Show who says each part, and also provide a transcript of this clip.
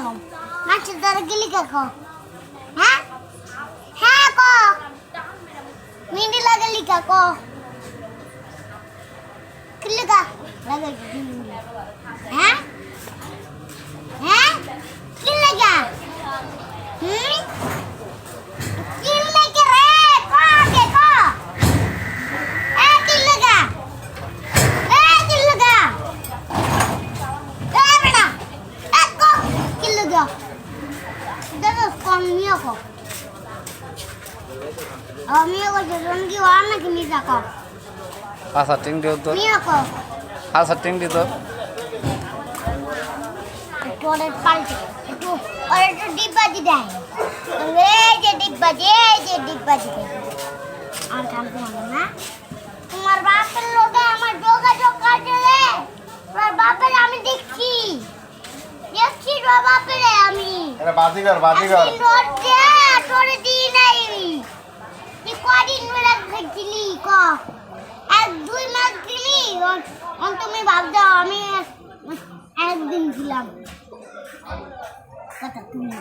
Speaker 1: কম মাছের দ্বারা গেলি কাকো হ্যাঁ হ্যাঁ ক মিনি লাগালি কাকো কিলকা লাগাই হ্যাঁ হ্যাঁ কিলকা কিলকা রে কাকে ক এ কিলকা Mía ko. Mía ko jadi ki warna kini sako.
Speaker 2: Asa ting dia tu.
Speaker 1: Mía ko.
Speaker 2: Asa ting dia tu.
Speaker 1: Itu ada palti. Itu dibba di dah. Je dibba di. Ar kam ko na. Tumar bapel loge amar jogajog karle. Tumar bapel ami dekhi. দেখছি রে বাপে রে আমি
Speaker 2: এটা বাজিগর
Speaker 1: রোডে তোরে দি নাই কি কদিন মেলা খেছিলি ক এক দুই মাস দিলি তুমি ভাব দাও আমি একদিন ছিলাম কথা তুমি